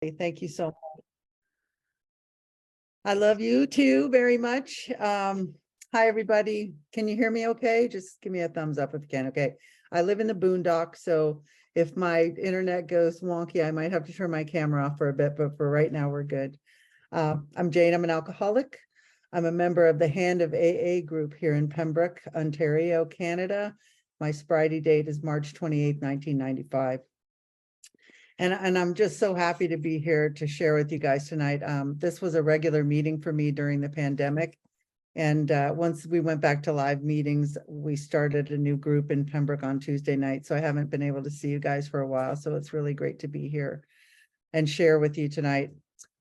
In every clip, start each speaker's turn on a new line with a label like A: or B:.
A: Thank you so much. I love you too very much. Hi, everybody. Can you hear me okay? Just give me a thumbs up if you can. Okay. I live in the boondocks, so if my internet goes wonky, I might have to turn my camera off for a bit, but for right now, we're good. I'm Jane. I'm an alcoholic. I'm a member of the Hand of AA group here in Pembroke, Ontario, Canada. My sobriety date is March 28th, 1995. And I'm just so happy to be here to share with you guys tonight. This was a regular meeting for me during the pandemic. And once we went back to live meetings, we started a new group in Pembroke on Tuesday night. So I haven't been able to see you guys for a while. So it's really great to be here and share with you tonight.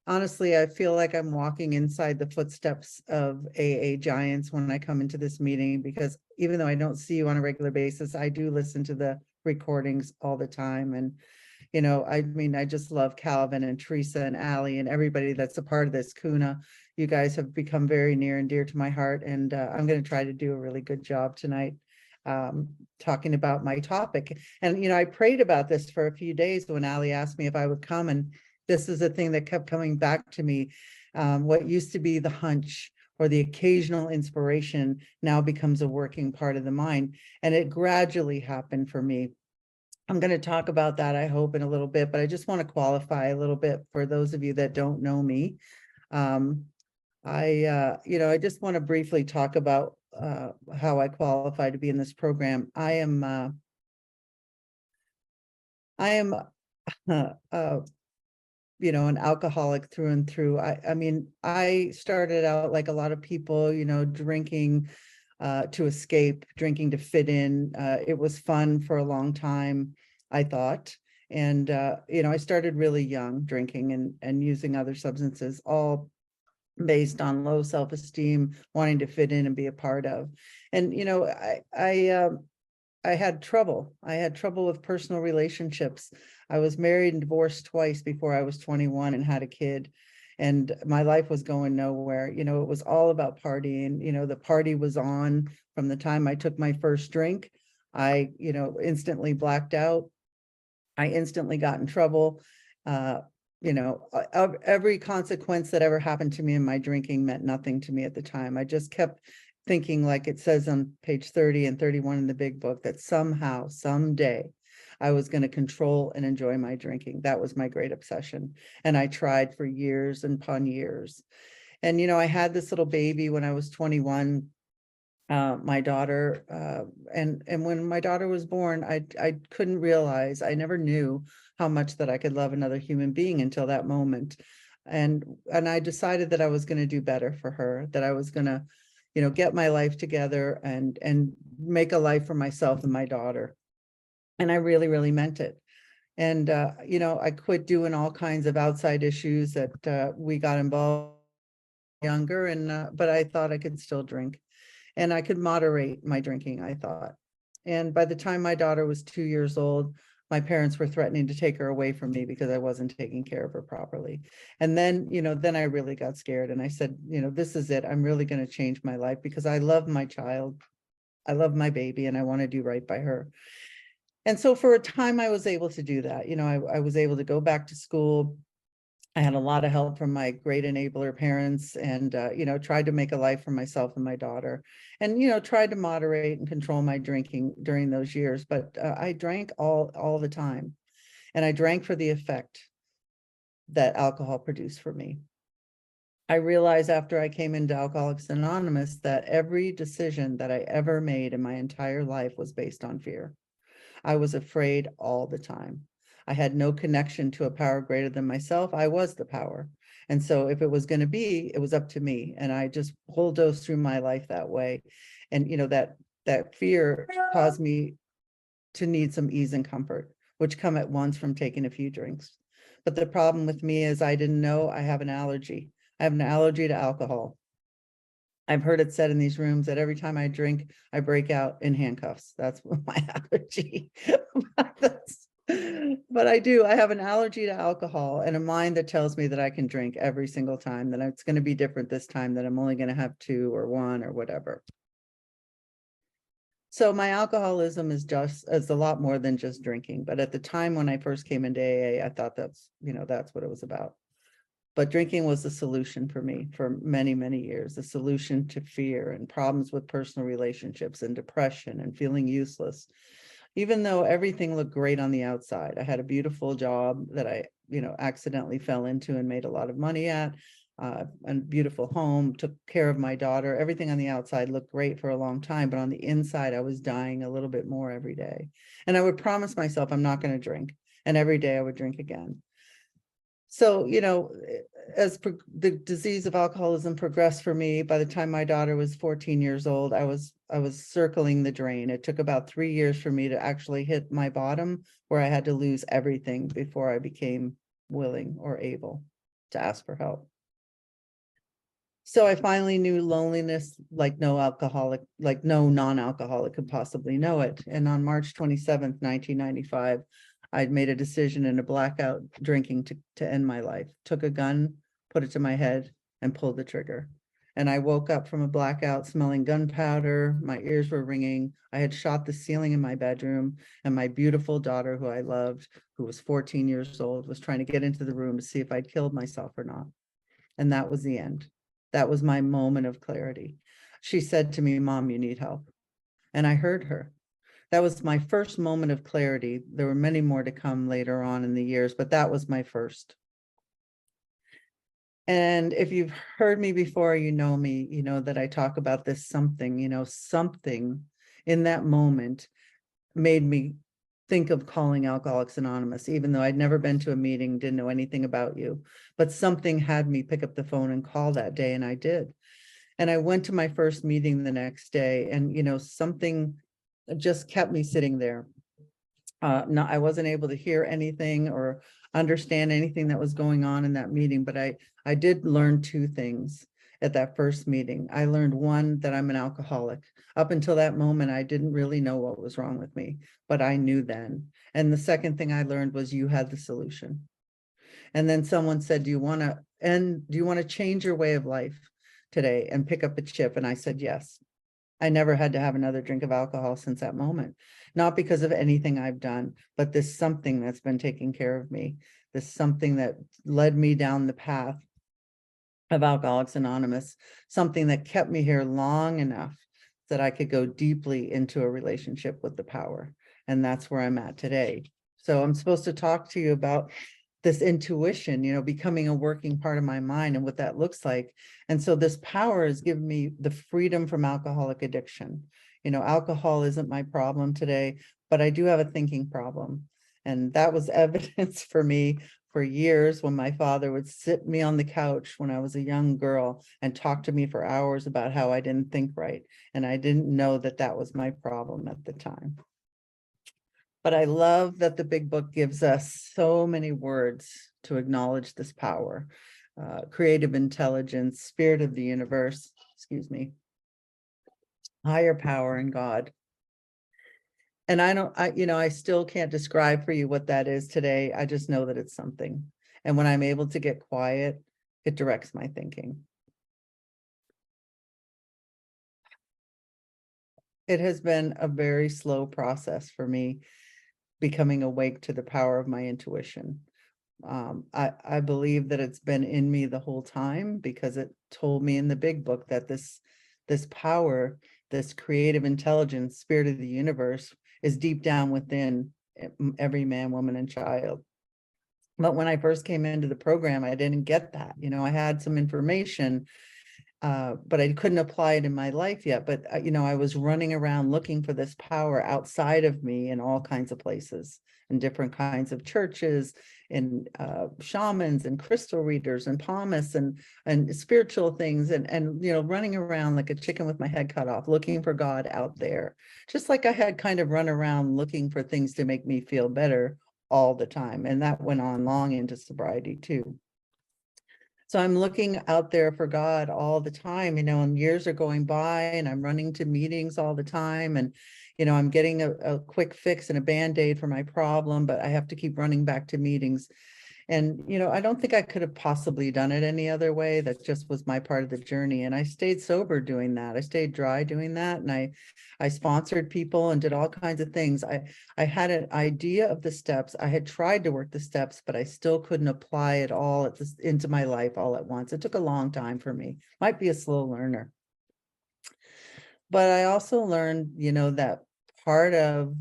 A: Honestly, I feel like I'm walking inside the footsteps of AA giants when I come into this meeting, because even though I don't see you on a regular basis, I do listen to the recordings all the time. And you know, I mean, I just love Calvin and Teresa and Allie and everybody that's a part of this. Kuna, you guys have become very near and dear to my heart. And I'm going to try to do a really good job tonight talking about my topic. And, you know, I prayed about this for a few days when Allie asked me if I would come. And this is a thing that kept coming back to me. What used to be the hunch or the occasional inspiration now becomes a working part of the mind. And it gradually happened for me. I'm going to talk about that, I hope, in a little bit, but I just want to qualify a little bit for those of you that don't know me. I just want to briefly talk about how I qualify to be in this program. I am an alcoholic through and through. I mean, I started out like a lot of people, drinking to escape, drinking to fit in. It was fun for a long time, I thought. And, I started really young, drinking and using other substances, all based on low self-esteem, wanting to fit in and be a part of. And, I had trouble. I had trouble with personal relationships. I was married and divorced twice before I was 21 and had a kid. And my life was going nowhere. It was all about partying. The party was on from the time I took my first drink. I, instantly blacked out. I instantly got in trouble. Every consequence that ever happened to me in my drinking meant nothing to me at the time. I just kept thinking, like it says on page 30 and 31 in the big book, that somehow, someday, I was going to control and enjoy my drinking. That was my great obsession. And I tried for years and upon years. And, I had this little baby when I was 21, my daughter, and when my daughter was born, I couldn't realize, I never knew how much that I could love another human being until that moment. And I decided that I was going to do better for her, that I was going to, get my life together and make a life for myself and my daughter. And I really, really meant it. And, I quit doing all kinds of outside issues that we got involved younger, and but I thought I could still drink and I could moderate my drinking, I thought. And by the time my daughter was 2 years old, my parents were threatening to take her away from me because I wasn't taking care of her properly. And then, then I really got scared and I said, this is it. I'm really going to change my life because I love my child. I love my baby and I want to do right by her. And so for a time I was able to do that. I was able to go back to school. I had a lot of help from my great enabler parents and, tried to make a life for myself and my daughter and, tried to moderate and control my drinking during those years. But I drank all the time, and I drank for the effect that alcohol produced for me. I realized after I came into Alcoholics Anonymous that every decision that I ever made in my entire life was based on fear. I was afraid all the time. I had no connection to a power greater than myself. I was the power. And so if it was going to be, it was up to me. And I just bulldozed through my life that way. And, that fear caused me to need some ease and comfort, which come at once from taking a few drinks. But the problem with me is I didn't know I have an allergy. I have an allergy to alcohol. I've heard it said in these rooms that every time I drink, I break out in handcuffs. That's my allergy. But I do. I have an allergy to alcohol and a mind that tells me that I can drink every single time, that it's going to be different this time, that I'm only going to have 2 or 1 or whatever. So my alcoholism is a lot more than just drinking. But at the time when I first came into AA, I thought that's what it was about. But drinking was the solution for me for many, many years, the solution to fear and problems with personal relationships and depression and feeling useless. Even though everything looked great on the outside, I had a beautiful job that I, accidentally fell into and made a lot of money at, and beautiful home, took care of my daughter. Everything on the outside looked great for a long time, but on the inside, I was dying a little bit more every day. And I would promise myself I'm not going to drink. And every day I would drink again. So, as the disease of alcoholism progressed for me, by the time my daughter was 14 years old, I was circling the drain. It took about 3 years for me to actually hit my bottom, where I had to lose everything before I became willing or able to ask for help. So I finally knew loneliness like no non-alcoholic could possibly know it. And on March 27th, 1995, I'd made a decision in a blackout drinking to end my life. Took a gun, put it to my head, and pulled the trigger. And I woke up from a blackout smelling gunpowder. My ears were ringing. I had shot the ceiling in my bedroom, and my beautiful daughter, who I loved, who was 14 years old, was trying to get into the room to see if I'd killed myself or not. And that was the end. That was my moment of clarity. She said to me, "Mom, you need help." And I heard her. That was my first moment of clarity. There were many more to come later on in the years, but that was my first. And if you've heard me before, you know me, you know that I talk about this something, something in that moment made me think of calling Alcoholics Anonymous, even though I'd never been to a meeting, didn't know anything about you, but something had me pick up the phone and call that day, and I did. And I went to my first meeting the next day, and something just kept me sitting there. No, I wasn't able to hear anything or understand anything that was going on in that meeting, but I did learn two things at that first meeting. I learned, one, that I'm an alcoholic. Up until that moment, I didn't really know what was wrong with me, but I knew then. And the second thing I learned was you had the solution. And then someone said, do you want to change your way of life today and pick up a chip? And I said, yes. I never had to have another drink of alcohol since that moment, not because of anything I've done, but this something that's been taking care of me, this something that led me down the path of Alcoholics Anonymous, something that kept me here long enough that I could go deeply into a relationship with the power. And that's where I'm at today. So I'm supposed to talk to you about this intuition, becoming a working part of my mind and what that looks like. And so this power has given me the freedom from alcoholic addiction. Alcohol isn't my problem today, but I do have a thinking problem. And that was evidence for me for years when my father would sit me on the couch when I was a young girl and talk to me for hours about how I didn't think right. And I didn't know that that was my problem at the time. But I love that the big book gives us so many words to acknowledge this power, creative intelligence, spirit of the universe, higher power, and God. And I still can't describe for you what that is today. I just know that it's something. And when I'm able to get quiet, it directs my thinking. It has been a very slow process for me, becoming awake to the power of my intuition. I believe that it's been in me the whole time, because it told me in the big book that this power, this creative intelligence, spirit of the universe, is deep down within every man, woman, and child. But when I first came into the program, I didn't get that. I had some information, but I couldn't apply it in my life yet. But, I was running around looking for this power outside of me in all kinds of places, in different kinds of churches, in shamans and crystal readers and palmists and spiritual things, and running around like a chicken with my head cut off, looking for God out there, just like I had kind of run around looking for things to make me feel better all the time. And that went on long into sobriety too. So I'm looking out there for God all the time, and years are going by, and I'm running to meetings all the time. And, I'm getting a quick fix and a Band-Aid for my problem, but I have to keep running back to meetings. And, I don't think I could have possibly done it any other way. That just was my part of the journey. And I stayed sober doing that. I stayed dry doing that. And I sponsored people and did all kinds of things. I had an idea of the steps. I had tried to work the steps, but I still couldn't apply it all into my life all at once. It took a long time for me. Might be a slow learner. But I also learned, that part of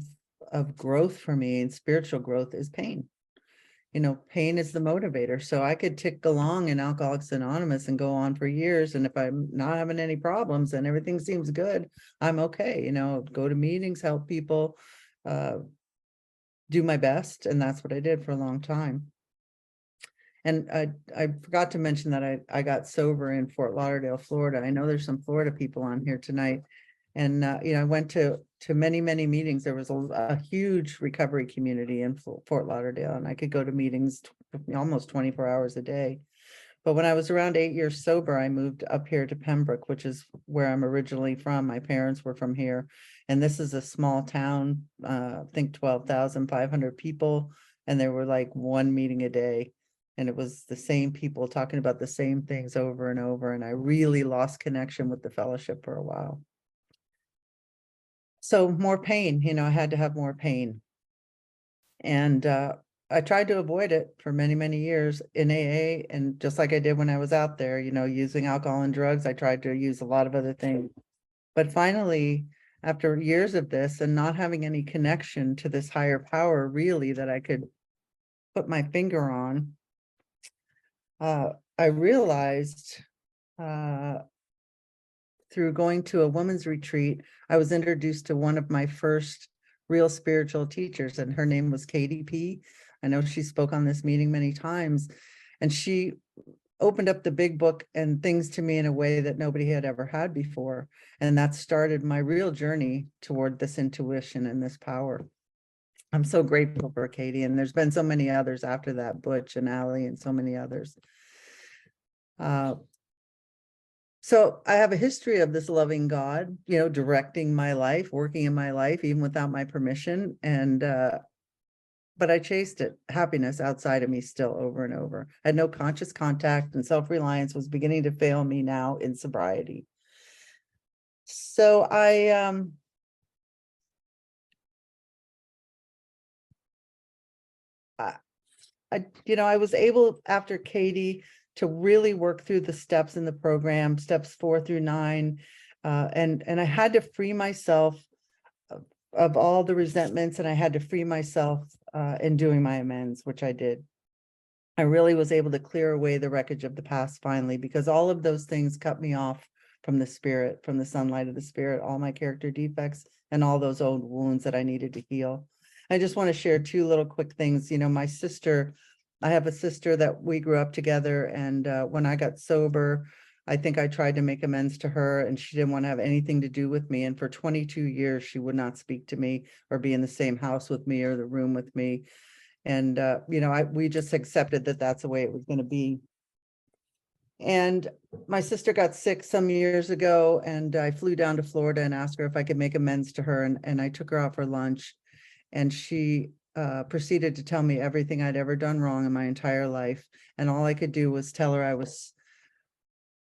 A: growth for me and spiritual growth is pain. Pain is the motivator. So I could tick along in Alcoholics Anonymous and go on for years. And if I'm not having any problems and everything seems good, I'm okay. Go to meetings, help people, do my best. And that's what I did for a long time. And I forgot to mention that I got sober in Fort Lauderdale, Florida. I know there's some Florida people on here tonight. And, I went to many, many meetings. There was a huge recovery community in Fort Lauderdale, and I could go to meetings almost 24 hours a day. But when I was around 8 years sober, I moved up here to Pembroke, which is where I'm originally from. My parents were from here. And this is a small town, I think 12,500 people. And there were like one meeting a day. And it was the same people talking about the same things over and over. And I really lost connection with the fellowship for a while. So more pain, I had to have more pain. And I tried to avoid it for many, many years in AA. And just like I did when I was out there, using alcohol and drugs, I tried to use a lot of other things. But finally, after years of this and not having any connection to this higher power, really, that I could put my finger on, I realized through going to a women's retreat, I was introduced to one of my first real spiritual teachers, and her name was Katie P. I know she spoke on this meeting many times, and she opened up the big book and things to me in a way that nobody had ever had before. And that started my real journey toward this intuition and this power. I'm so grateful for Katie, and there's been so many others after that, Butch and Allie and so many others. So I have a history of this loving God, directing my life, working in my life, even without my permission. And, but I chased it, happiness outside of me still over and over. I had no conscious contact, and self-reliance was beginning to fail me now in sobriety. So I was able, after Katie, to really work through the steps in the program, steps 4 through 9. And I had to free myself of all the resentments, and I had to free myself in doing my amends, which I did. I really was able to clear away the wreckage of the past finally, because all of those things cut me off from the spirit, from the sunlight of the spirit, all my character defects and all those old wounds that I needed to heal. I just want to share 2 little quick things. My sister, I have a sister that we grew up together, and when I got sober, I think I tried to make amends to her, and she didn't want to have anything to do with me. And for 22 years, she would not speak to me or be in the same house with me or the room with me. And, we just accepted that that's the way it was going to be. And my sister got sick some years ago, and I flew down to Florida and asked her if I could make amends to her. And I took her out for lunch, and she proceeded to tell me everything I'd ever done wrong in my entire life. And all I could do was tell her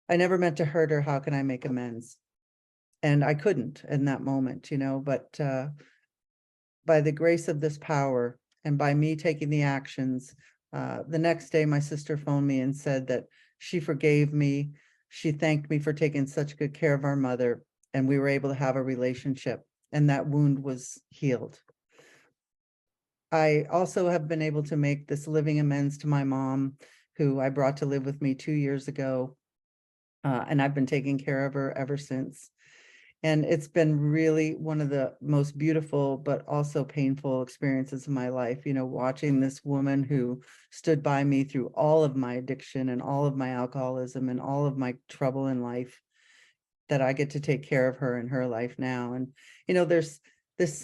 A: I never meant to hurt her. How can I make amends? And I couldn't in that moment, but by the grace of this power and by me taking the actions, the next day my sister phoned me and said that she forgave me. She thanked me for taking such good care of our mother, and we were able to have a relationship, and that wound was healed. I also have been able to make this living amends to my mom, who I brought to live with me 2 years ago. And I've been taking care of her ever since. And it's been really one of the most beautiful, but also painful experiences of my life, watching this woman who stood by me through all of my addiction and all of my alcoholism and all of my trouble in life, that I get to take care of her in her life now. And, there's this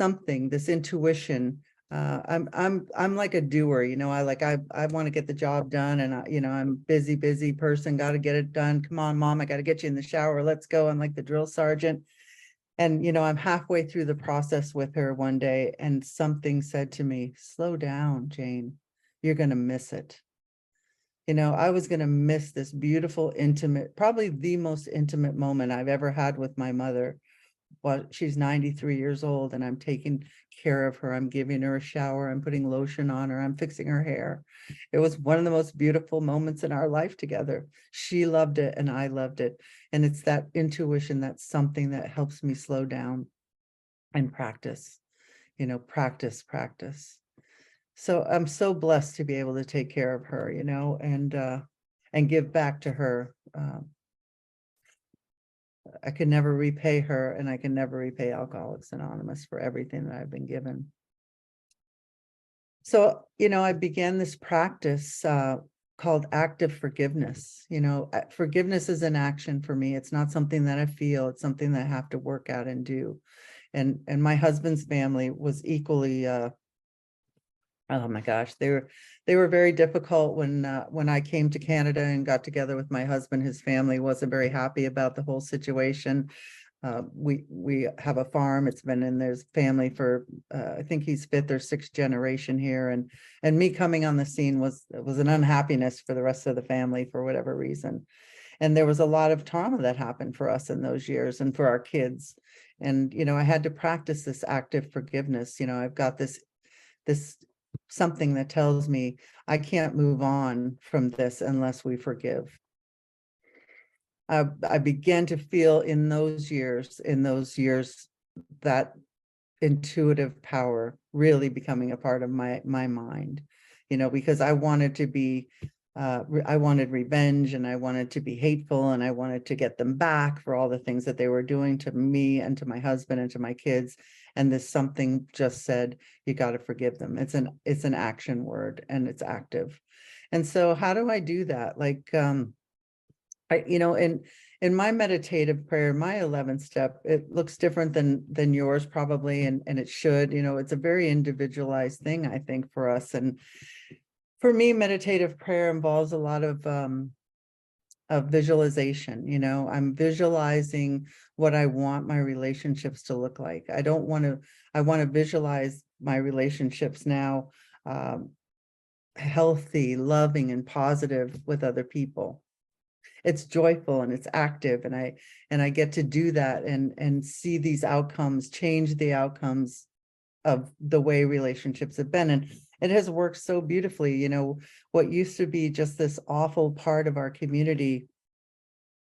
A: intuition. I'm like a doer, I want to get the job done, and I'm busy person, got to get it done. Come on, mom, I got to get you in the shower. Let's go. I'm like the drill sergeant. And, I'm halfway through the process with her one day, and something said to me, slow down, Jane, you're going to miss it. I was going to miss this beautiful, intimate, probably the most intimate moment I've ever had with my mother. Well, she's 93 years old and I'm taking care of her. I'm giving her a shower. I'm putting lotion on her. I'm fixing her hair. It was one of the most beautiful moments in our life together. She loved it and I loved it. And it's that intuition, that's something that helps me slow down and practice, practice. So I'm so blessed to be able to take care of her, and give back to her. I can never repay her, and I can never repay Alcoholics Anonymous for everything that I've been given. So, I began this practice called active forgiveness. Forgiveness is an action for me. It's not something that I feel, it's something that I have to work at and do. And my husband's family was equally oh my gosh, they were very difficult when I came to Canada and got together with my husband. His family wasn't very happy about the whole situation. We have a farm. It's been in their family for I think he's fifth or sixth generation here, and me coming on the scene was an unhappiness for the rest of the family for whatever reason. And there was a lot of trauma that happened for us in those years and for our kids. And I had to practice this active forgiveness. I've got this something that tells me I can't move on from this unless we forgive. I began to feel in those years, that intuitive power really becoming a part of my mind, because I wanted to be, I wanted revenge and I wanted to be hateful and I wanted to get them back for all the things that they were doing to me and to my husband and to my kids. And this something just said, you got to forgive them. It's an action word and it's active. And so how do I do that? Like, in my meditative prayer, my 11th step, it looks different than yours probably, and it should. It's a very individualized thing, I think, for us. And for me, meditative prayer involves a lot of visualization. I'm visualizing what I want my relationships to look like. I want to visualize my relationships now healthy, loving, and positive with other people. It's joyful and it's active, and I get to do that and see these outcomes, change the outcomes of the way relationships have been. And it has worked so beautifully. What used to be just this awful part of our community,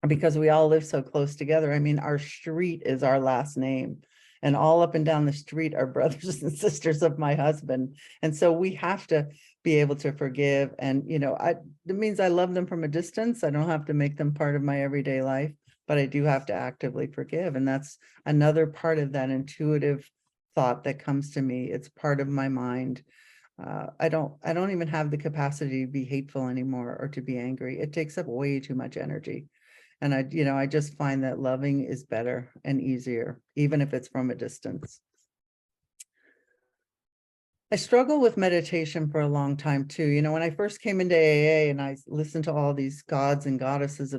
A: because we all live so close together. I mean, our street is our last name, and all up and down the street are brothers and sisters of my husband. And so we have to be able to forgive. And, it means I love them from a distance. I don't have to make them part of my everyday life, but I do have to actively forgive. And that's another part of that intuitive thought that comes to me. It's part of my mind. I don't even have the capacity to be hateful anymore or to be angry. It takes up way too much energy. And I just find that loving is better and easier, even if it's from a distance. I struggled with meditation for a long time too. When I first came into AA and I listened to all these gods and goddesses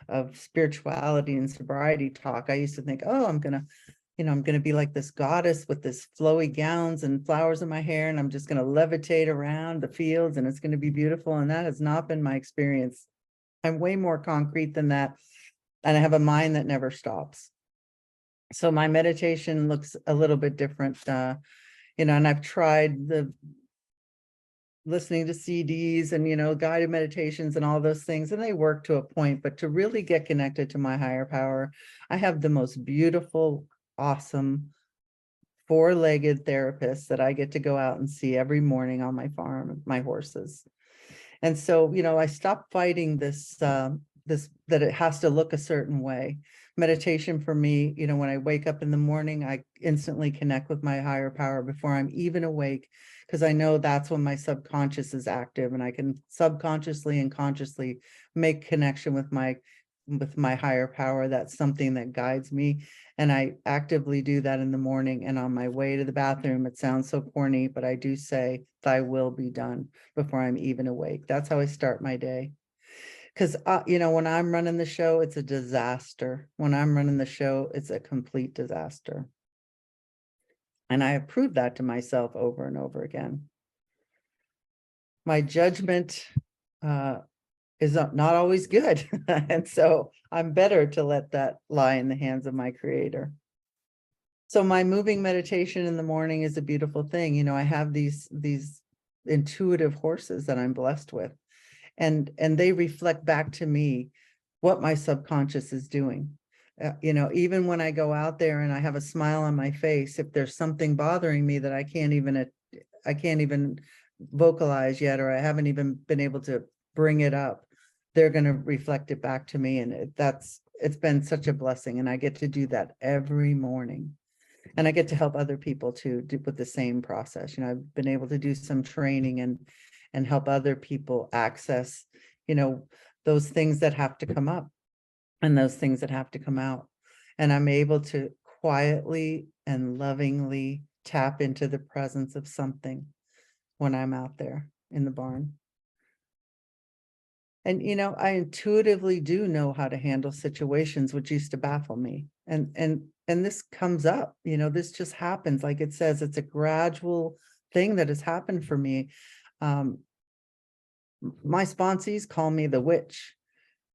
A: of spirituality and sobriety talk, I used to think, oh, I'm gonna be like this goddess with this flowy gowns and flowers in my hair, and I'm just gonna levitate around the fields and it's gonna be beautiful. And that has not been my experience. I'm way more concrete than that. And I have a mind that never stops. So my meditation looks a little bit different, and I've tried the listening to CDs and, guided meditations and all those things, and they work to a point, but to really get connected to my higher power, I have the most beautiful, awesome, four-legged therapist that I get to go out and see every morning on my farm, my horses. And so, I stopped fighting this, that it has to look a certain way. Meditation for me, when I wake up in the morning, I instantly connect with my higher power before I'm even awake, because I know that's when my subconscious is active and I can subconsciously and consciously make connection with my higher power. That's something that guides me. And I actively do that in the morning. And on my way to the bathroom, it sounds so corny, but I do say, thy will be done before I'm even awake. That's how I start my day. Because, when I'm running the show, it's a disaster. When I'm running the show, it's a complete disaster. And I have proved that to myself over and over again. My judgment is not always good. And so I'm better to let that lie in the hands of my creator. So my moving meditation in the morning is a beautiful thing. You know, I have these intuitive horses that I'm blessed with, and they reflect back to me what my subconscious is doing. You know, even when I go out there and I have a smile on my face, if there's something bothering me that I can't even vocalize yet, or I haven't even been able to bring it up, they're going to reflect it back to me. And it's been such a blessing. And I get to do that every morning. And I get to help other people to do with the same process. You know, I've been able to do some training and help other people access, you know, those things that have to come up and those things that have to come out. And I'm able to quietly and lovingly tap into the presence of something when I'm out there in the barn. And, you know, I intuitively do know how to handle situations which used to baffle me. And this comes up, you know, this just happens. Like it says, it's a gradual thing that has happened for me. My sponsees call me the witch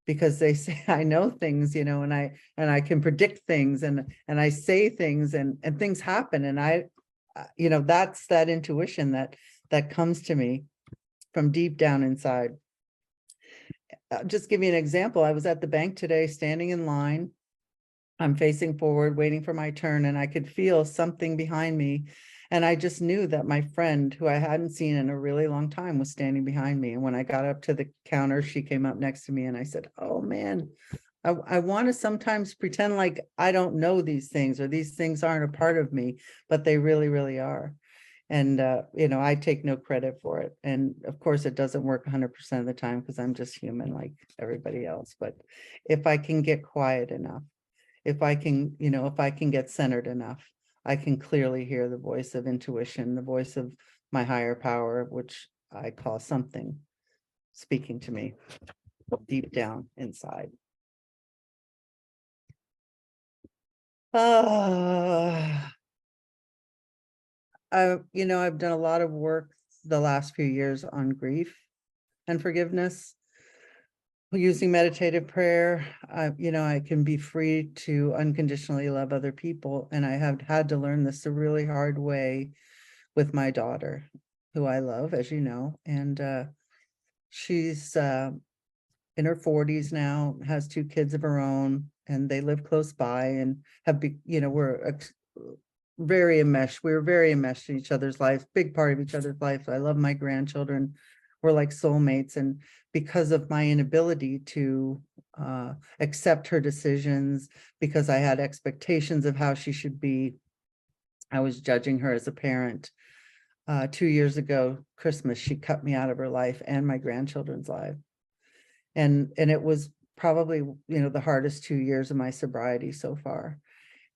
A: because they say I know things, you know, and I can predict things and I say things and things happen. And I, you know, that's that intuition that comes to me from deep down inside. Just give you an example. I was at the bank today, standing in line. I'm facing forward, waiting for my turn, and I could feel something behind me. And I just knew that my friend, who I hadn't seen in a really long time, was standing behind me. And when I got up to the counter, she came up next to me and I said, oh man, I want to sometimes pretend like I don't know these things, or these things aren't a part of me, but they really, really are. And, you know, I take no credit for it. And of course, it doesn't work 100% of the time because I'm just human like everybody else. But if I can get quiet enough, if I can, you know, if I can get centered enough, I can clearly hear the voice of intuition, the voice of my higher power, which I call something, speaking to me deep down inside. You know, I've done a lot of work the last few years on grief and forgiveness. Using meditative prayer, you know, I can be free to unconditionally love other people. And I have had to learn this the really hard way with my daughter, who I love, as you know. And she's in her 40s now, has 2 kids of her own, and they live close by and have, you know, very enmeshed. We were very enmeshed in each other's lives, big part of each other's life. I love my grandchildren. We're like soulmates. And because of my inability to accept her decisions, because I had expectations of how she should be, I was judging her as a parent. 2 years ago, Christmas, she cut me out of her life and my grandchildren's life. And it was probably, you know, the hardest 2 years of my sobriety so far,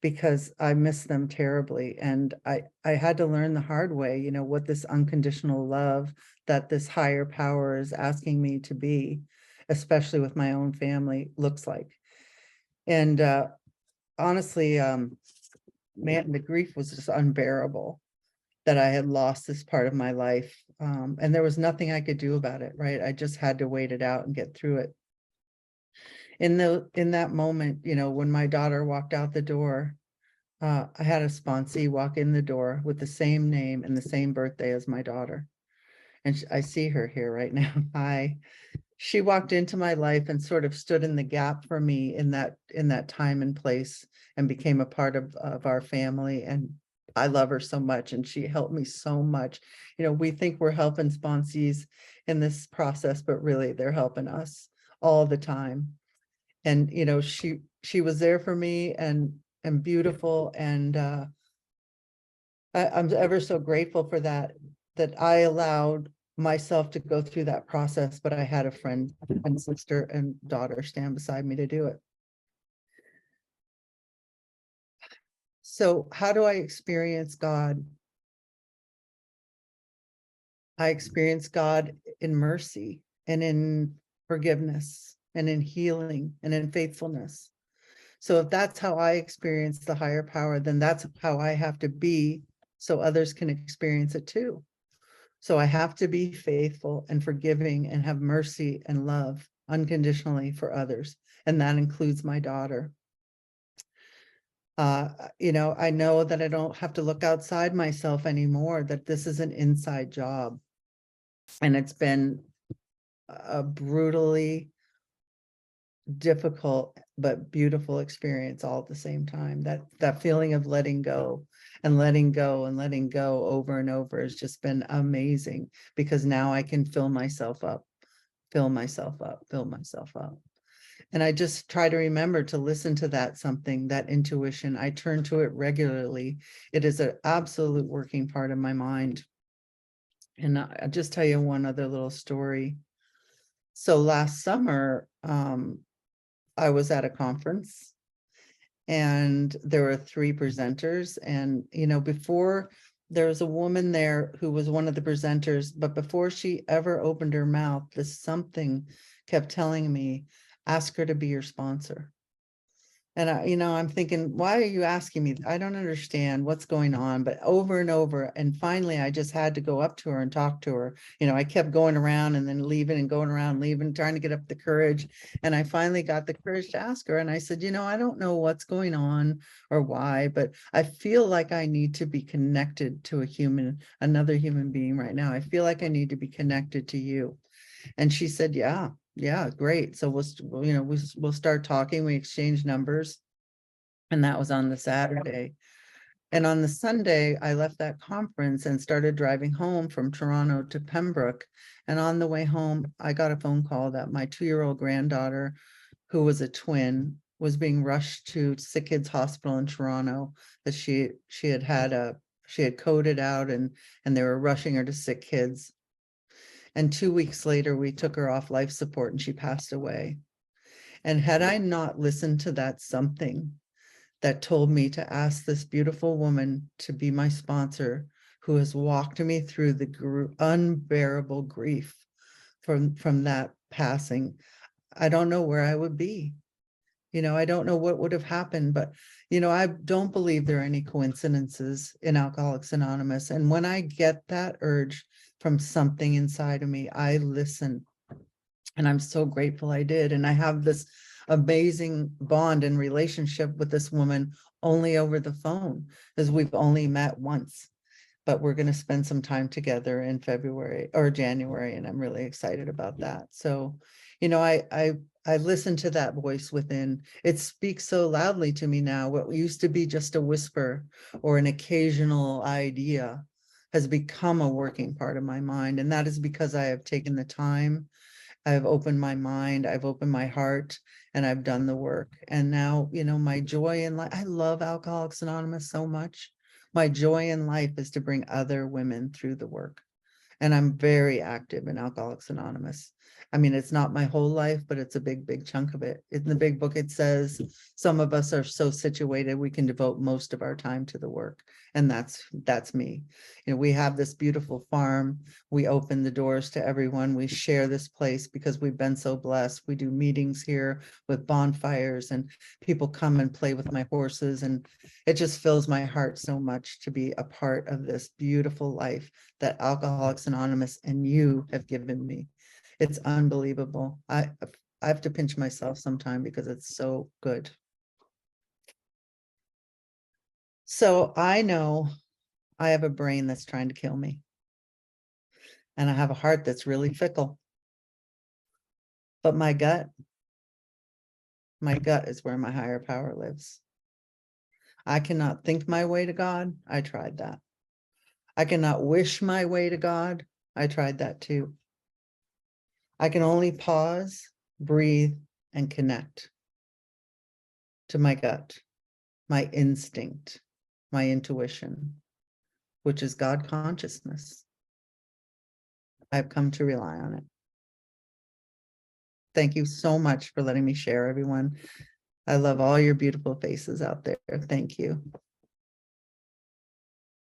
A: because I miss them terribly. And I had to learn the hard way, you know, what this unconditional love that this higher power is asking me to be, especially with my own family, looks like. And honestly, man, the grief was just unbearable that I had lost this part of my life. And there was nothing I could do about it, right? I just had to wait it out and get through it. In that moment, you know, when my daughter walked out the door, I had a sponsee walk in the door with the same name and the same birthday as my daughter. And I see her here right now. Hi. She walked into my life and sort of stood in the gap for me in that time and place, and became a part of our family. And I love her so much, and she helped me so much. You know, we think we're helping sponsees in this process, but really they're helping us all the time. And, you know, she was there for me and beautiful. And I'm ever so grateful for that I allowed myself to go through that process, but I had a friend and sister and daughter stand beside me to do it. So how do I experience God? I experience God in mercy and in forgiveness and in healing and in faithfulness. So if that's how I experience the higher power, then that's how I have to be so others can experience it too. So I have to be faithful and forgiving and have mercy and love unconditionally for others, and that includes my daughter. I know that I don't have to look outside myself anymore, that this is an inside job. And it's been a brutally difficult but beautiful experience all at the same time. That feeling of letting go and letting go and letting go over and over has just been amazing, because now I can fill myself up, fill myself up, fill myself up. And I just try to remember to listen to that intuition. I turn to it regularly. It is an absolute working part of my mind. And I'll just tell you one other little story. So last summer, I was at a conference and there were 3 presenters. And, before, there was a woman there who was one of the presenters, but before she ever opened her mouth, this something kept telling me, ask her to be your sponsor. And I'm thinking, why are you asking me? I don't understand what's going on, but over and over. And finally, I just had to go up to her and talk to her. I kept going around and then leaving and going around, leaving, trying to get up the courage. And I finally got the courage to ask her. And I said, I don't know what's going on or why, but I feel like I need to be connected to another human being right now. I feel like I need to be connected to you. And she said, yeah, great. So we'll start talking. We exchanged numbers, and that was on the Saturday. And on the Sunday, I left that conference and started driving home from Toronto to Pembroke. And on the way home, I got a phone call that my 2-year-old granddaughter, who was a twin, was being rushed to Sick Kids Hospital in Toronto, that she had coded out, and they were rushing her to Sick Kids. And 2 weeks later, we took her off life support and she passed away. And had I not listened to that something that told me to ask this beautiful woman to be my sponsor, who has walked me through the unbearable grief from that passing, I don't know where I would be. I don't know what would have happened, but, I don't believe there are any coincidences in Alcoholics Anonymous. And when I get that urge from something inside of me, I listen. And I'm so grateful I did. And I have this amazing bond and relationship with this woman only over the phone, because we've only met once. But we're going to spend some time together in February or January, and I'm really excited about that. So, I listen to that voice within. It speaks so loudly to me now. What used to be just a whisper or an occasional idea has become a working part of my mind. And that is because I have taken the time, I've opened my mind, I've opened my heart, and I've done the work. And now, my joy in life, I love Alcoholics Anonymous so much. My joy in life is to bring other women through the work. And I'm very active in Alcoholics Anonymous. I mean, it's not my whole life, but it's a big, big chunk of it. In the big book, it says some of us are so situated we can devote most of our time to the work. And that's me. We have this beautiful farm. We open the doors to everyone. We share this place because we've been so blessed. We do meetings here with bonfires, and people come and play with my horses. And it just fills my heart so much to be a part of this beautiful life that Alcoholics Anonymous and you have given me. It's unbelievable. I have to pinch myself sometime because it's so good. So I know I have a brain that's trying to kill me. And I have a heart that's really fickle. But my gut is where my higher power lives. I cannot think my way to God. I tried that. I cannot wish my way to God. I tried that too. I can only pause, breathe, and connect to my gut, my instinct, my intuition, which is God consciousness. I've come to rely on it. Thank you so much for letting me share, everyone. I love all your beautiful faces out there. Thank you.